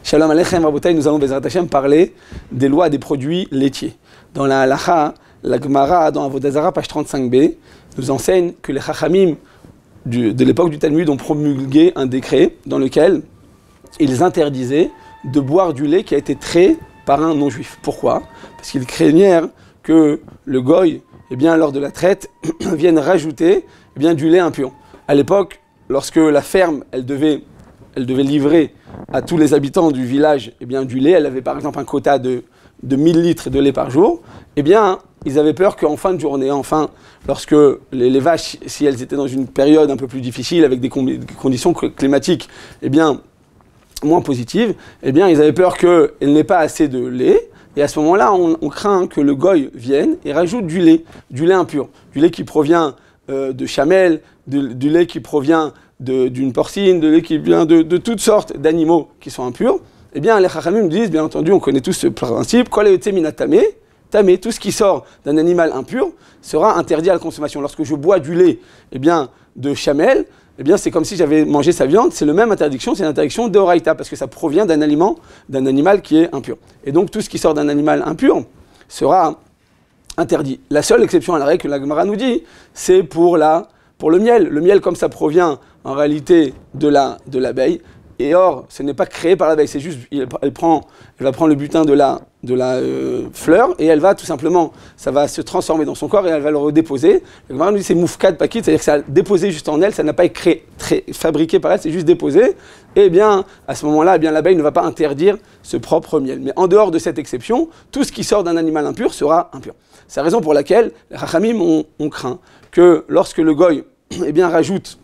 Shalom Aleichem, Rabotai, nous allons Bezrat Hashem parler des lois des produits laitiers. Dans la Halacha, la Gemara, dans Avodah Zarah, page 35b, nous enseigne que les Chachamim de l'époque du Talmud ont promulgué un décret dans lequel ils interdisaient de boire du lait qui a été trait par un non-juif. Pourquoi? Parce qu'ils craignaient que le goy, lors de la traite, vienne rajouter du lait impur. À l'époque, lorsque la ferme, elle devait livrer à tous les habitants du village du lait, elle avait par exemple un quota de 1000 litres de lait par jour, ils avaient peur qu'en fin de journée, lorsque les vaches, si elles étaient dans une période un peu plus difficile, avec des conditions climatiques moins positives, ils avaient peur qu'elles n'aient pas assez de lait, et à ce moment-là, on craint que le goy vienne et rajoute du lait impur, du lait qui provient de chamel, du lait qui provient d'une porcine, de lait qui vient de toutes sortes d'animaux qui sont impurs. Les Chachamim disent, bien entendu, on connaît tous ce principe, kol hayotze min tamé, tout ce qui sort d'un animal impur sera interdit à la consommation. Lorsque je bois du lait de chamel, c'est comme si j'avais mangé sa viande, c'est la même interdiction, c'est une interdiction d'oraïta, parce que ça provient d'un animal qui est impur. Et donc tout ce qui sort d'un animal impur sera interdit. La seule exception à la règle que la Gemara nous dit, c'est pour le miel. Le miel, comme ça provient en réalité de l'abeille, et or, ce n'est pas créé par l'abeille, c'est juste, elle va prendre le butin de la fleur, et elle va tout simplement, ça va se transformer dans son corps, et elle va le redéposer. La Gemara nous dit c'est moufkad pakit, c'est-à-dire que ça a déposé juste en elle, ça n'a pas été fabriqué par elle, c'est juste déposé. Et à ce moment-là, l'abeille ne va pas interdire ce propre miel. Mais en dehors de cette exception, tout ce qui sort d'un animal impur sera impur. C'est la raison pour laquelle les Chachamim ont craint que lorsque le goy rajoute,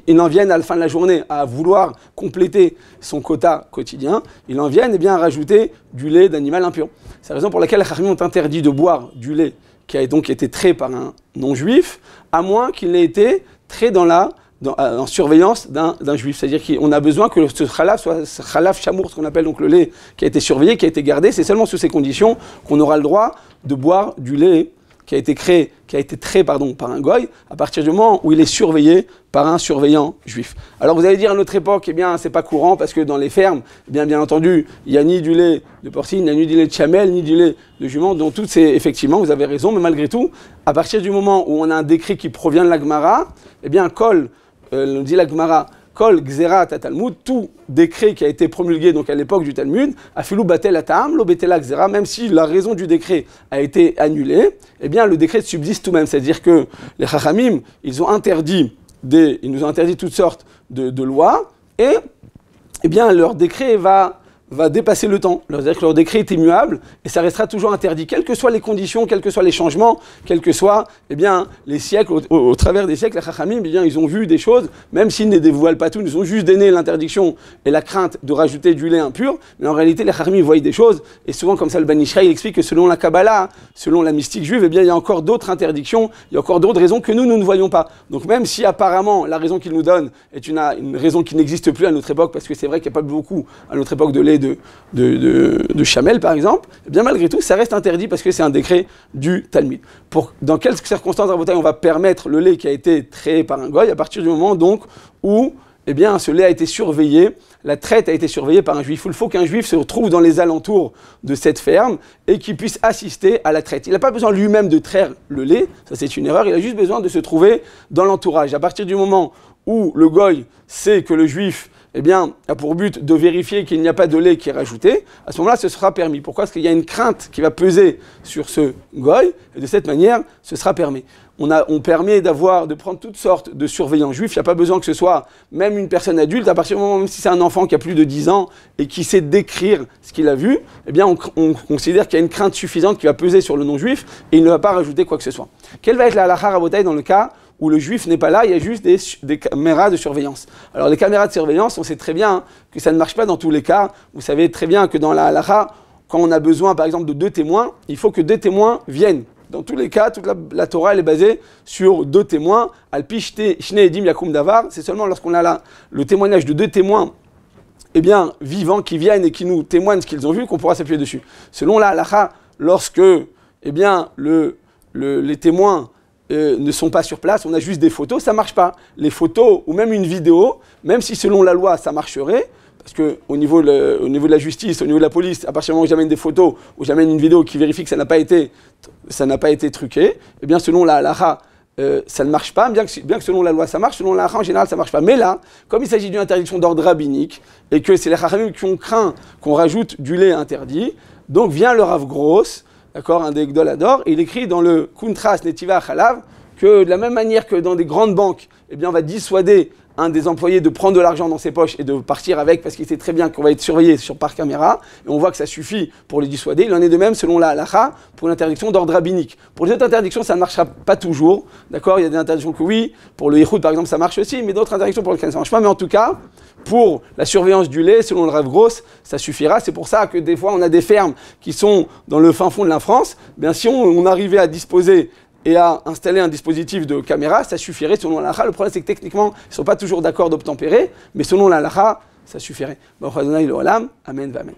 il en vienne à la fin de la journée à vouloir compléter son quota quotidien, il en vienne à rajouter du lait d'animal impur. C'est la raison pour laquelle les Chachamim ont interdit de boire du lait qui a donc été trait par un non-juif, à moins qu'il n'ait été trait en surveillance d'un juif. C'est-à-dire qu'on a besoin que ce khalaf soit ce khalaf chamour, ce qu'on appelle donc le lait qui a été surveillé, qui a été gardé. C'est seulement sous ces conditions qu'on aura le droit de boire du lait qui a été trait par un goy, à partir du moment où il est surveillé par un surveillant juif. Alors vous allez dire à notre époque, c'est pas courant parce que dans les fermes, bien entendu, il n'y a ni du lait de porcine, il n'y a ni du lait de chamel, ni du lait de jument, donc toutes ces, effectivement, vous avez raison, mais malgré tout, à partir du moment où on a un décret qui provient de la Gemara, nous dit la Gemara, Kol Gzerat Talmud, tout décret qui a été promulgué donc à l'époque du Talmud, Afilou Batel Atam, Lo Betela Gzera, même si la raison du décret a été annulée, le décret subsiste tout de même. C'est-à-dire que les Chachamim, ils nous ont interdit toutes sortes de lois, et leur décret va dépasser le temps. C'est-à-dire que leur décret est immuable et ça restera toujours interdit, quelles que soient les conditions, quels que soient les changements, quels que soient les siècles. Au travers des siècles, les Chachamim, ils ont vu des choses, même s'ils ne dévoilent pas tout, ils ont juste donné l'interdiction et la crainte de rajouter du lait impur, mais en réalité, les Chachamim voient des choses, et souvent comme ça, le Ben Ishraï explique que selon la Kabbalah, selon la mystique juive, il y a encore d'autres interdictions, il y a encore d'autres raisons que nous ne voyons pas. Donc même si apparemment la raison qu'il nous donne est une raison qui n'existe plus à notre époque, parce que c'est vrai qu'il n'y a pas beaucoup à notre époque de lait de chamel par exemple, malgré tout ça reste interdit parce que c'est un décret du Talmud. Dans quelles circonstances on va permettre le lait qui a été trait par un goy? À partir du moment donc où ce lait a été surveillé, la traite a été surveillée par un juif. Il faut qu'un juif se retrouve dans les alentours de cette ferme et qu'il puisse assister à la traite. Il n'a pas besoin lui-même de traire le lait, ça c'est une erreur, il a juste besoin de se trouver dans l'entourage. À partir du moment où le goy sait que le juif a pour but de vérifier qu'il n'y a pas de lait qui est rajouté, à ce moment-là, ce sera permis. Pourquoi? Parce qu'il y a une crainte qui va peser sur ce goy, et de cette manière, ce sera permis. On permet de prendre toutes sortes de surveillants juifs, il n'y a pas besoin que ce soit même une personne adulte, à partir du moment, même si c'est un enfant qui a plus de 10 ans et qui sait décrire ce qu'il a vu, on considère qu'il y a une crainte suffisante qui va peser sur le non-juif, et il ne va pas rajouter quoi que ce soit. Quelle va être la halakha rabotai dans le cas où le juif n'est pas là, il y a juste des caméras de surveillance. Alors les caméras de surveillance, on sait très bien que ça ne marche pas dans tous les cas. Vous savez très bien que dans la halakha, quand on a besoin par exemple de 2 témoins, il faut que 2 témoins viennent. Dans tous les cas, toute la Torah elle est basée sur 2 témoins. Alpi Shne Edim Yakum Davar, c'est seulement lorsqu'on a là le témoignage de 2 témoins vivants qui viennent et qui nous témoignent ce qu'ils ont vu qu'on pourra s'appuyer dessus. Selon la halakha, lorsque les témoins ne sont pas sur place, on a juste des photos, ça ne marche pas. Les photos ou même une vidéo, même si selon la loi ça marcherait, parce qu'au niveau de la justice, au niveau de la police, à partir du moment où j'amène des photos, ou j'amène une vidéo qui vérifie que ça n'a pas été truqué, eh bien selon la halakha, ça ne marche pas, bien que selon la loi ça marche, selon la halakha en général ça ne marche pas. Mais là, comme il s'agit d'une interdiction d'ordre rabbinique, et que c'est les chachamim qui ont craint qu'on rajoute du lait interdit, donc vient le Rav Gross, d'accord, un des Gdolador, et il écrit dans le Kuntras Netiva Chalav, que de la même manière que dans des grandes banques, eh bien on va dissuader un des employés de prendre de l'argent dans ses poches et de partir avec parce qu'il sait très bien qu'on va être surveillé par caméra, et on voit que ça suffit pour les dissuader. Il en est de même selon la halakha pour l'interdiction d'ordre rabbinique. Pour les autres interdictions, ça ne marchera pas toujours, d'accord. Il y a des interdictions que oui, pour le yichud par exemple ça marche aussi, mais d'autres interdictions pour lesquelles ça ne marche pas. Mais en tout cas, pour la surveillance du lait, selon le Rav Gross, ça suffira. C'est pour ça que des fois on a des fermes qui sont dans le fin fond de la France. Bien si on arrivait à disposer et à installer un dispositif de caméra, ça suffirait selon la halakha. Le problème, c'est que techniquement, ils ne sont pas toujours d'accord d'obtempérer, mais selon la halakha, ça suffirait. Amen, amen.